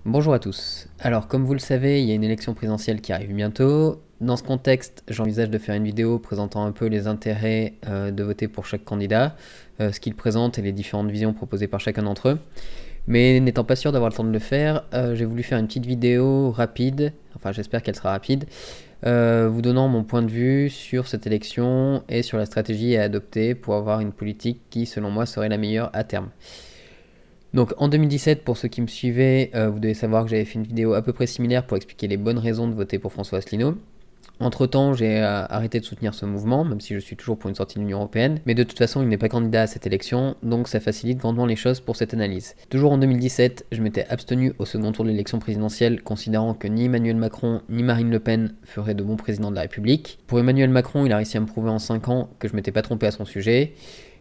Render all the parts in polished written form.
Bonjour à tous. Alors comme vous le savez, il y a une élection présidentielle qui arrive bientôt. Dans ce contexte, j'envisage de faire une vidéo présentant un peu les intérêts de voter pour chaque candidat, ce qu'ils présentent et les différentes visions proposées par chacun d'entre eux. Mais n'étant pas sûr d'avoir le temps de le faire, j'ai voulu faire une petite vidéo rapide, enfin j'espère qu'elle sera rapide, vous donnant mon point de vue sur cette élection et sur la stratégie à adopter pour avoir une politique qui, selon moi, serait la meilleure à terme. Donc en 2017, pour ceux qui me suivaient, vous devez savoir que j'avais fait une vidéo à peu près similaire pour expliquer les bonnes raisons de voter pour François Asselineau. Entre temps, j'ai arrêté de soutenir ce mouvement, même si je suis toujours pour une sortie de l'Union Européenne, mais de toute façon, il n'est pas candidat à cette élection, donc ça facilite grandement les choses pour cette analyse. Toujours en 2017, je m'étais abstenu au second tour de l'élection présidentielle, considérant que ni Emmanuel Macron ni Marine Le Pen feraient de bons présidents de la République. Pour Emmanuel Macron, il a réussi à me prouver en 5 ans que je m'étais pas trompé à son sujet,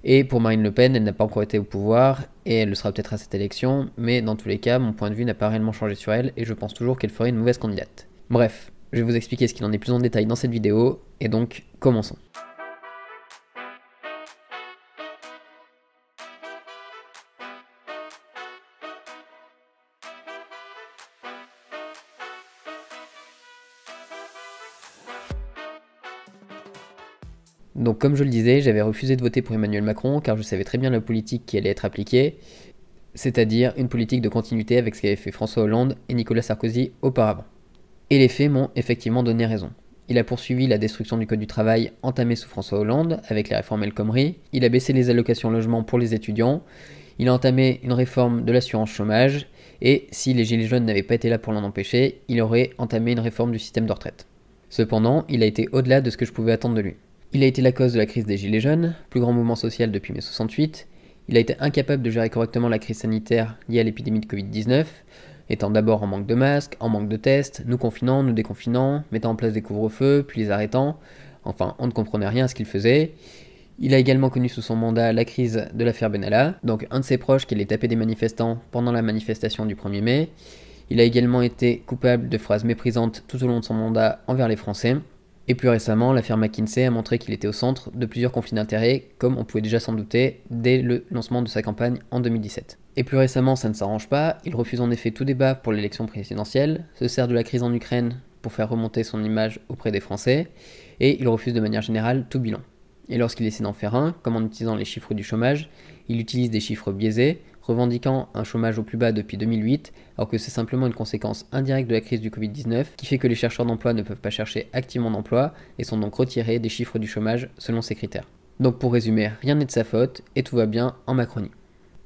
et pour Marine Le Pen, elle n'a pas encore été au pouvoir, et elle le sera peut-être à cette élection, mais dans tous les cas, mon point de vue n'a pas réellement changé sur elle, et je pense toujours qu'elle ferait une mauvaise candidate. Bref, je vais vous expliquer ce qu'il en est plus en détail dans cette vidéo, et donc, commençons. Donc comme je le disais, j'avais refusé de voter pour Emmanuel Macron, car je savais très bien la politique qui allait être appliquée, c'est-à-dire une politique de continuité avec ce qu'avaient fait François Hollande et Nicolas Sarkozy auparavant. Et les faits m'ont effectivement donné raison. Il a poursuivi la destruction du Code du travail entamée sous François Hollande avec les réformes El Khomri, il a baissé les allocations logement pour les étudiants, il a entamé une réforme de l'assurance chômage, et si les Gilets jaunes n'avaient pas été là pour l'en empêcher, il aurait entamé une réforme du système de retraite. Cependant, il a été au-delà de ce que je pouvais attendre de lui. Il a été la cause de la crise des Gilets jaunes, plus grand mouvement social depuis mai 68, il a été incapable de gérer correctement la crise sanitaire liée à l'épidémie de Covid-19, étant d'abord en manque de masques, en manque de tests, nous confinant, nous déconfinant, mettant en place des couvre-feux, puis les arrêtant, enfin on ne comprenait rien à ce qu'il faisait. Il a également connu sous son mandat la crise de l'affaire Benalla, donc un de ses proches qui allait taper des manifestants pendant la manifestation du 1er mai. Il a également été coupable de phrases méprisantes tout au long de son mandat envers les Français. Et plus récemment, l'affaire McKinsey a montré qu'il était au centre de plusieurs conflits d'intérêts, comme on pouvait déjà s'en douter dès le lancement de sa campagne en 2017. Et plus récemment, ça ne s'arrange pas, il refuse en effet tout débat pour l'élection présidentielle, se sert de la crise en Ukraine pour faire remonter son image auprès des Français, et il refuse de manière générale tout bilan. Et lorsqu'il essaie d'en faire un, comme en utilisant les chiffres du chômage, il utilise des chiffres biaisés, revendiquant un chômage au plus bas depuis 2008, alors que c'est simplement une conséquence indirecte de la crise du Covid-19 qui fait que les chercheurs d'emploi ne peuvent pas chercher activement d'emploi et sont donc retirés des chiffres du chômage selon ces critères. Donc pour résumer, rien n'est de sa faute et tout va bien en Macronie.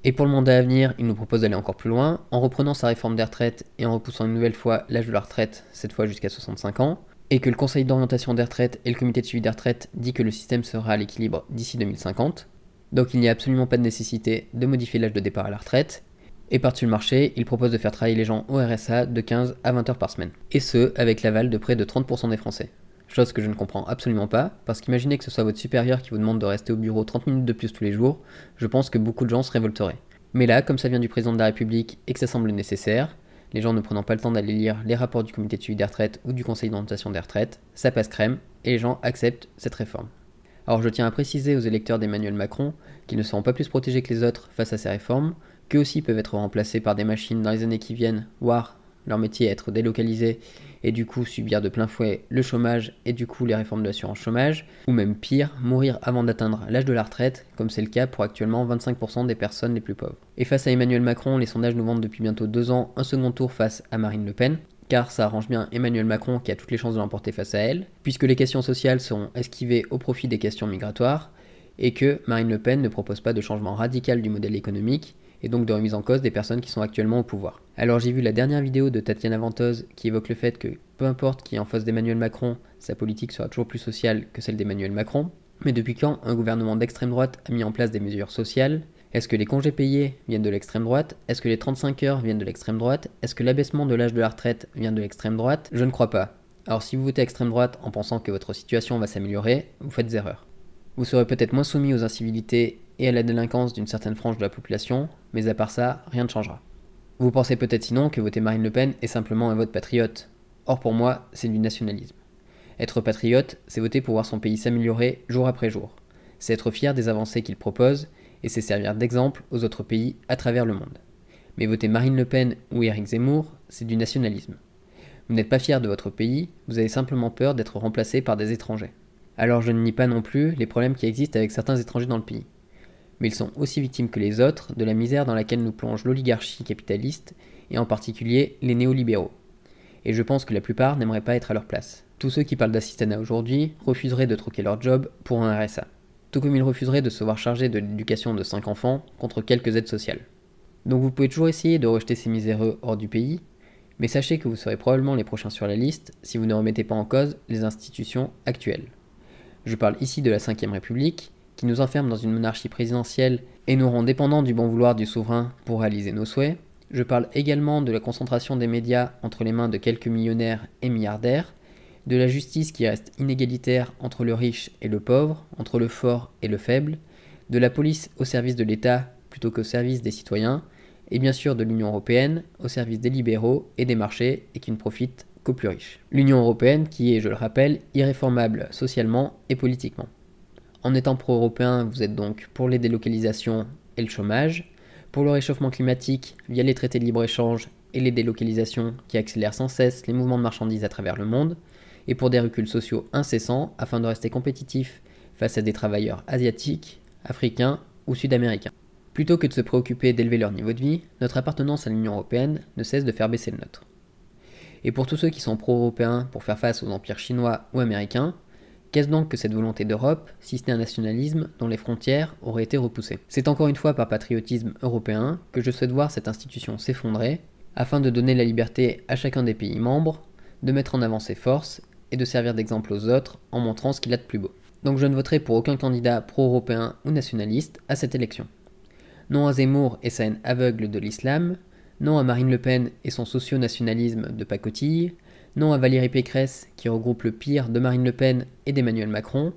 Et pour le mandat à venir, il nous propose d'aller encore plus loin, en reprenant sa réforme des retraites et en repoussant une nouvelle fois l'âge de la retraite, cette fois jusqu'à 65 ans, et que le Conseil d'orientation des retraites et le Comité de suivi des retraites dit que le système sera à l'équilibre d'ici 2050. Donc il n'y a absolument pas de nécessité de modifier l'âge de départ à la retraite. Et par-dessus le marché, il propose de faire travailler les gens au RSA de 15 à 20 heures par semaine. Et ce, avec l'aval de près de 30% des Français. Chose que je ne comprends absolument pas, parce qu'imaginez que ce soit votre supérieur qui vous demande de rester au bureau 30 minutes de plus tous les jours, je pense que beaucoup de gens se révolteraient. Mais là, comme ça vient du président de la République et que ça semble nécessaire, les gens ne prenant pas le temps d'aller lire les rapports du comité de suivi des retraites ou du conseil d'orientation des retraites, ça passe crème, et les gens acceptent cette réforme. Alors je tiens à préciser aux électeurs d'Emmanuel Macron qu'ils ne seront pas plus protégés que les autres face à ces réformes, qu'eux aussi peuvent être remplacés par des machines dans les années qui viennent, voire leur métier être délocalisé et du coup subir de plein fouet le chômage et du coup les réformes de l'assurance chômage, ou même pire, mourir avant d'atteindre l'âge de la retraite, comme c'est le cas pour actuellement 25% des personnes les plus pauvres. Et face à Emmanuel Macron, les sondages nous vendent depuis bientôt 2 ans un second tour face à Marine Le Pen, car ça arrange bien Emmanuel Macron qui a toutes les chances de l'emporter face à elle, puisque les questions sociales seront esquivées au profit des questions migratoires, et que Marine Le Pen ne propose pas de changement radical du modèle économique, et donc de remise en cause des personnes qui sont actuellement au pouvoir. Alors j'ai vu la dernière vidéo de Tatiana Ventose qui évoque le fait que peu importe qui est en face d'Emmanuel Macron, sa politique sera toujours plus sociale que celle d'Emmanuel Macron, mais depuis quand un gouvernement d'extrême droite a mis en place des mesures sociales? Est-ce que les congés payés viennent de l'extrême droite? Est-ce que les 35 heures viennent de l'extrême droite? Est-ce que l'abaissement de l'âge de la retraite vient de l'extrême droite? Je ne crois pas. Alors si vous votez extrême droite en pensant que votre situation va s'améliorer, vous faites erreur. Vous serez peut-être moins soumis aux incivilités et à la délinquance d'une certaine frange de la population, mais à part ça, rien ne changera. Vous pensez peut-être sinon que voter Marine Le Pen est simplement un vote patriote. Or pour moi, c'est du nationalisme. Être patriote, c'est voter pour voir son pays s'améliorer jour après jour. C'est être fier des avancées qu'il propose, et c'est servir d'exemple aux autres pays à travers le monde. Mais voter Marine Le Pen ou Éric Zemmour, c'est du nationalisme. Vous n'êtes pas fier de votre pays, vous avez simplement peur d'être remplacé par des étrangers. Alors je ne nie pas non plus les problèmes qui existent avec certains étrangers dans le pays. Mais ils sont aussi victimes que les autres de la misère dans laquelle nous plonge l'oligarchie capitaliste, et en particulier les néolibéraux. Et je pense que la plupart n'aimeraient pas être à leur place. Tous ceux qui parlent d'assistanat aujourd'hui refuseraient de troquer leur job pour un RSA. Tout comme ils refuseraient de se voir chargés de l'éducation de 5 enfants contre quelques aides sociales. Donc vous pouvez toujours essayer de rejeter ces miséreux hors du pays, mais sachez que vous serez probablement les prochains sur la liste si vous ne remettez pas en cause les institutions actuelles. Je parle ici de la 5ème République, qui nous enferme dans une monarchie présidentielle et nous rend dépendants du bon vouloir du souverain pour réaliser nos souhaits. Je parle également de la concentration des médias entre les mains de quelques millionnaires et milliardaires, de la justice qui reste inégalitaire entre le riche et le pauvre, entre le fort et le faible, de la police au service de l'État plutôt qu'au service des citoyens, et bien sûr de l'Union européenne au service des libéraux et des marchés et qui ne profite qu'aux plus riches. L'Union européenne qui est, je le rappelle, irréformable socialement et politiquement. En étant pro-européen, vous êtes donc pour les délocalisations et le chômage, pour le réchauffement climatique via les traités de libre-échange et les délocalisations qui accélèrent sans cesse les mouvements de marchandises à travers le monde, et pour des reculs sociaux incessants afin de rester compétitifs face à des travailleurs asiatiques, africains ou sud-américains. Plutôt que de se préoccuper d'élever leur niveau de vie, notre appartenance à l'Union européenne ne cesse de faire baisser le nôtre. Et pour tous ceux qui sont pro-européens pour faire face aux empires chinois ou américains, qu'est-ce donc que cette volonté d'Europe, si ce n'est un nationalisme dont les frontières auraient été repoussées? C'est encore une fois par patriotisme européen que je souhaite voir cette institution s'effondrer, afin de donner la liberté à chacun des pays membres, de mettre en avant ses forces et de servir d'exemple aux autres en montrant ce qu'il a de plus beau. Donc je ne voterai pour aucun candidat pro-européen ou nationaliste à cette élection. Non à Zemmour et sa haine aveugle de l'islam, non à Marine Le Pen et son socio-nationalisme de pacotille, non à Valérie Pécresse qui regroupe le pire de Marine Le Pen et d'Emmanuel Macron,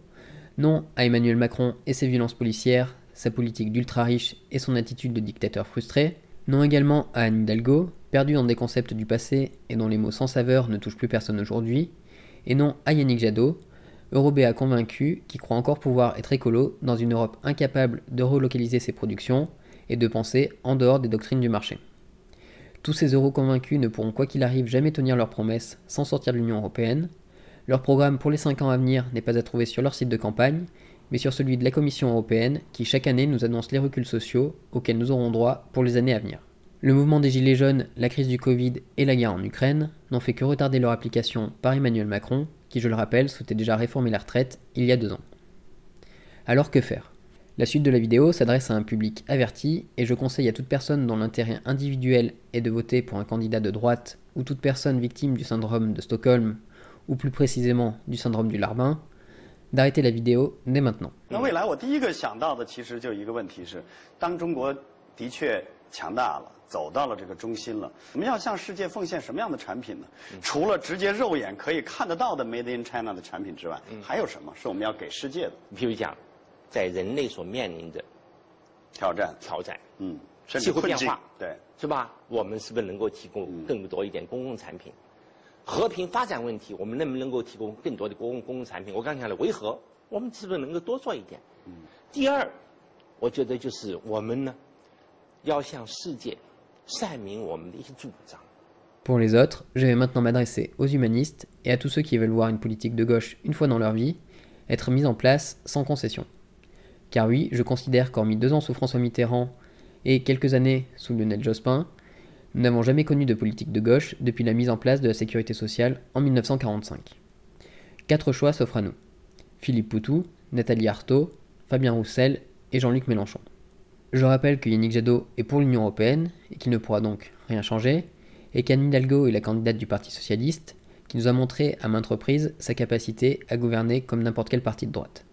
non à Emmanuel Macron et ses violences policières, sa politique d'ultra-riche et son attitude de dictateur frustré, non également à Anne Hidalgo, perdue dans des concepts du passé et dont les mots sans saveur ne touchent plus personne aujourd'hui, et non à Yannick Jadot, eurobéa convaincu qui croit encore pouvoir être écolo dans une Europe incapable de relocaliser ses productions et de penser en dehors des doctrines du marché. Tous ces euros convaincus ne pourront quoi qu'il arrive jamais tenir leurs promesses sans sortir de l'Union européenne. Leur programme pour les 5 ans à venir n'est pas à trouver sur leur site de campagne, mais sur celui de la Commission européenne qui chaque année nous annonce les reculs sociaux auxquels nous aurons droit pour les années à venir. Le mouvement des Gilets jaunes, la crise du Covid et la guerre en Ukraine n'ont fait que retarder leur application par Emmanuel Macron, qui je le rappelle souhaitait déjà réformer la retraite il y a 2 ans. Alors que faire ? La suite de la vidéo s'adresse à un public averti et je conseille à toute personne dont l'intérêt individuel est de voter pour un candidat de droite ou toute personne victime du syndrome de Stockholm ou plus précisément du syndrome du Larbin, d'arrêter la vidéo dès maintenant. 那未来我第一个想到的其实就一个问题是，当中国的确强大了，走到了这个中心了，我们要向世界奉献什么样的产品呢？除了直接肉眼可以看得到的 Made in China 的产品之外，还有什么是我们要给世界的？比如讲，在人类所面临的挑战，甚气至困境候变化，对，是吧？我们是不是能够提供更多一点公共产品？和平发展问题，我们能不能够提供更多的公共产品？我刚才讲了维和，我们是不是能够多做一点？第二，我觉得就是我们呢，要向世界阐明我们的一些主张。 Pour les autres, je vais maintenant m'adresser aux humanistes et à tous ceux qui veulent voir une politique de gauche une fois dans leur vie être mise en place sans concession. Car oui, je considère qu'hormis 2 ans sous François Mitterrand et quelques années sous Lionel Jospin, nous n'avons jamais connu de politique de gauche depuis la mise en place de la sécurité sociale en 1945. 4 choix s'offrent à nous. Philippe Poutou, Nathalie Arthaud, Fabien Roussel et Jean-Luc Mélenchon. Je rappelle que Yannick Jadot est pour l'Union européenne et qu'il ne pourra donc rien changer, et qu'Anne Hidalgo est la candidate du Parti socialiste, qui nous a montré à maintes reprises sa capacité à gouverner comme n'importe quel parti de droite.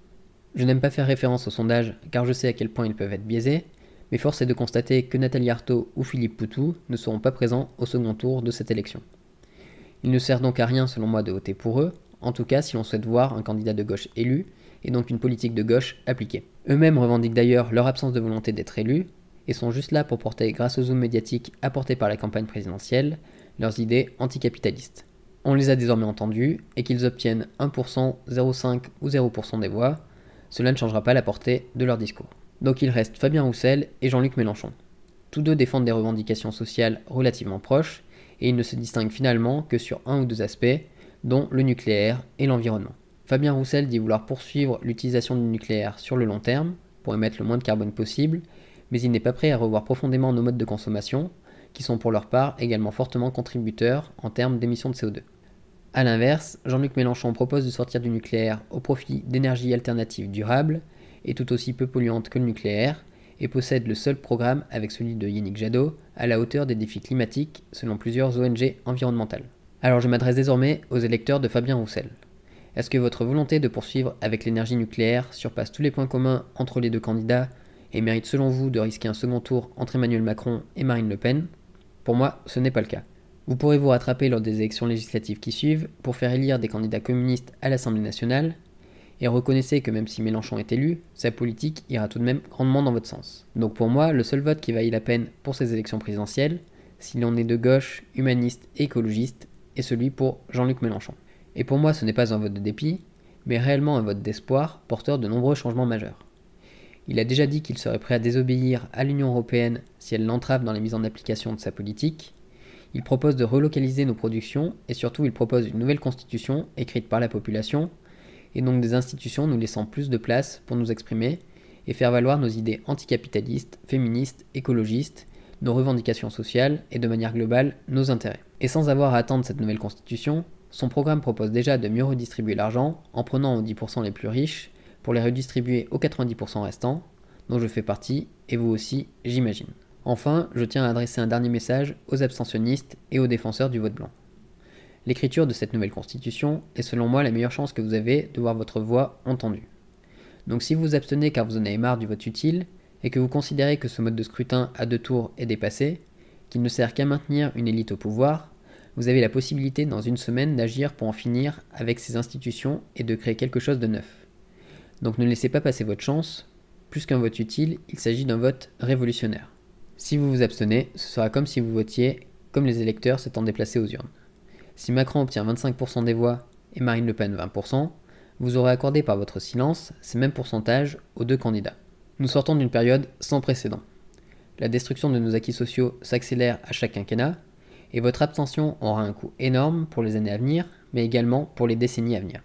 Je n'aime pas faire référence aux sondages car je sais à quel point ils peuvent être biaisés, mais force est de constater que Nathalie Arthaud ou Philippe Poutou ne seront pas présents au second tour de cette élection. Il ne sert donc à rien selon moi de voter pour eux, en tout cas si l'on souhaite voir un candidat de gauche élu, et donc une politique de gauche appliquée. Eux-mêmes revendiquent d'ailleurs leur absence de volonté d'être élus, et sont juste là pour porter, grâce au zoom médiatique apporté par la campagne présidentielle, leurs idées anticapitalistes. On les a désormais entendus, et qu'ils obtiennent 1%, 0,5 ou 0% des voix, cela ne changera pas la portée de leur discours. Donc il reste Fabien Roussel et Jean-Luc Mélenchon. Tous deux défendent des revendications sociales relativement proches, et ils ne se distinguent finalement que sur un ou deux aspects, dont le nucléaire et l'environnement. Fabien Roussel dit vouloir poursuivre l'utilisation du nucléaire sur le long terme, pour émettre le moins de carbone possible, mais il n'est pas prêt à revoir profondément nos modes de consommation, qui sont pour leur part également fortement contributeurs en termes d'émissions de CO2. A l'inverse, Jean-Luc Mélenchon propose de sortir du nucléaire au profit d'énergies alternatives durables, et tout aussi peu polluantes que le nucléaire, et possède le seul programme avec celui de Yannick Jadot à la hauteur des défis climatiques selon plusieurs ONG environnementales. Alors je m'adresse désormais aux électeurs de Fabien Roussel. Est-ce que votre volonté de poursuivre avec l'énergie nucléaire surpasse tous les points communs entre les deux candidats et mérite selon vous de risquer un second tour entre Emmanuel Macron et Marine Le Pen? Pour moi, ce n'est pas le cas. Vous pourrez vous rattraper lors des élections législatives qui suivent pour faire élire des candidats communistes à l'Assemblée nationale, et reconnaissez que même si Mélenchon est élu, sa politique ira tout de même grandement dans votre sens. Donc pour moi, le seul vote qui vaille la peine pour ces élections présidentielles, si l'on est de gauche, humaniste et écologiste, est celui pour Jean-Luc Mélenchon. Et pour moi, ce n'est pas un vote de dépit, mais réellement un vote d'espoir, porteur de nombreux changements majeurs. Il a déjà dit qu'il serait prêt à désobéir à l'Union européenne si elle l'entrave dans la mise en application de sa politique. Il propose de relocaliser nos productions, et surtout il propose une nouvelle constitution écrite par la population, et donc des institutions nous laissant plus de place pour nous exprimer et faire valoir nos idées anticapitalistes, féministes, écologistes, nos revendications sociales et de manière globale nos intérêts. Et sans avoir à attendre cette nouvelle constitution, son programme propose déjà de mieux redistribuer l'argent en prenant aux 10% les plus riches pour les redistribuer aux 90% restants, dont je fais partie, et vous aussi, j'imagine. Enfin, je tiens à adresser un dernier message aux abstentionnistes et aux défenseurs du vote blanc. L'écriture de cette nouvelle constitution est selon moi la meilleure chance que vous avez de voir votre voix entendue. Donc si vous vous abstenez car vous en avez marre du vote utile, et que vous considérez que ce mode de scrutin à 2 tours est dépassé, qu'il ne sert qu'à maintenir une élite au pouvoir, vous avez la possibilité dans une semaine d'agir pour en finir avec ces institutions et de créer quelque chose de neuf. Donc ne laissez pas passer votre chance, plus qu'un vote utile, il s'agit d'un vote révolutionnaire. Si vous vous abstenez, ce sera comme si vous votiez comme les électeurs s'étant déplacés aux urnes. Si Macron obtient 25% des voix et Marine Le Pen 20%, vous aurez accordé par votre silence ces mêmes pourcentages aux deux candidats. Nous sortons d'une période sans précédent. La destruction de nos acquis sociaux s'accélère à chaque quinquennat, et votre abstention aura un coût énorme pour les années à venir, mais également pour les décennies à venir.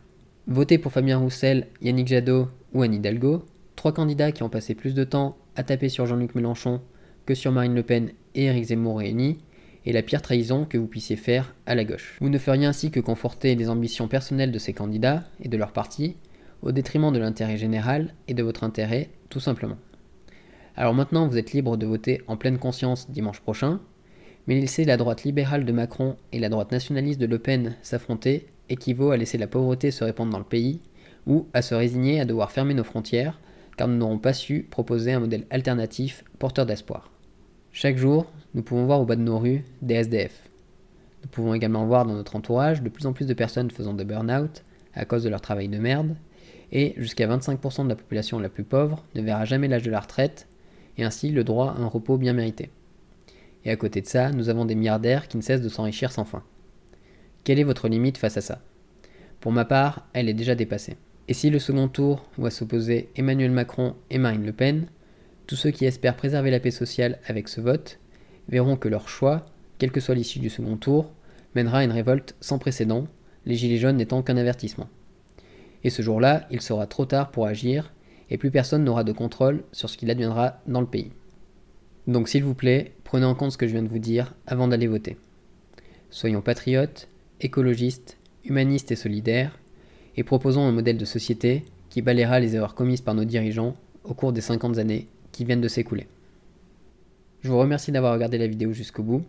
Votez pour Fabien Roussel, Yannick Jadot ou Anne Hidalgo, 3 candidats qui ont passé plus de temps à taper sur Jean-Luc Mélenchon que sur Marine Le Pen et Éric Zemmour réunis, et la pire trahison que vous puissiez faire à la gauche. Vous ne feriez ainsi que conforter les ambitions personnelles de ces candidats et de leur parti, au détriment de l'intérêt général et de votre intérêt, tout simplement. Alors maintenant, vous êtes libre de voter en pleine conscience dimanche prochain, mais laisser la droite libérale de Macron et la droite nationaliste de Le Pen s'affronter équivaut à laisser la pauvreté se répandre dans le pays, ou à se résigner à devoir fermer nos frontières, car nous n'aurons pas su proposer un modèle alternatif porteur d'espoir. Chaque jour, nous pouvons voir au bas de nos rues des SDF. Nous pouvons également voir dans notre entourage de plus en plus de personnes faisant de burn-out à cause de leur travail de merde, et jusqu'à 25% de la population la plus pauvre ne verra jamais l'âge de la retraite, et ainsi le droit à un repos bien mérité. Et à côté de ça, nous avons des milliardaires qui ne cessent de s'enrichir sans fin. Quelle est votre limite face à ça? Pour ma part, elle est déjà dépassée. Et si le second tour voit s'opposer Emmanuel Macron et Marine Le Pen, tous ceux qui espèrent préserver la paix sociale avec ce vote verront que leur choix, quelle que soit l'issue du second tour, mènera à une révolte sans précédent, les gilets jaunes n'étant qu'un avertissement. Et ce jour-là, il sera trop tard pour agir, et plus personne n'aura de contrôle sur ce qu'il adviendra dans le pays. Donc s'il vous plaît, prenez en compte ce que je viens de vous dire avant d'aller voter. Soyons patriotes, écologistes, humanistes et solidaires, et proposons un modèle de société qui balayera les erreurs commises par nos dirigeants au cours des 50 années qui viennent de s'écouler. Je vous remercie d'avoir regardé la vidéo jusqu'au bout.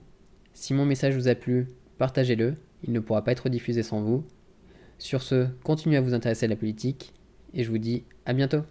Si mon message vous a plu, partagez-le, il ne pourra pas être diffusé sans vous. Sur ce, continuez à vous intéresser à la politique, et je vous dis à bientôt.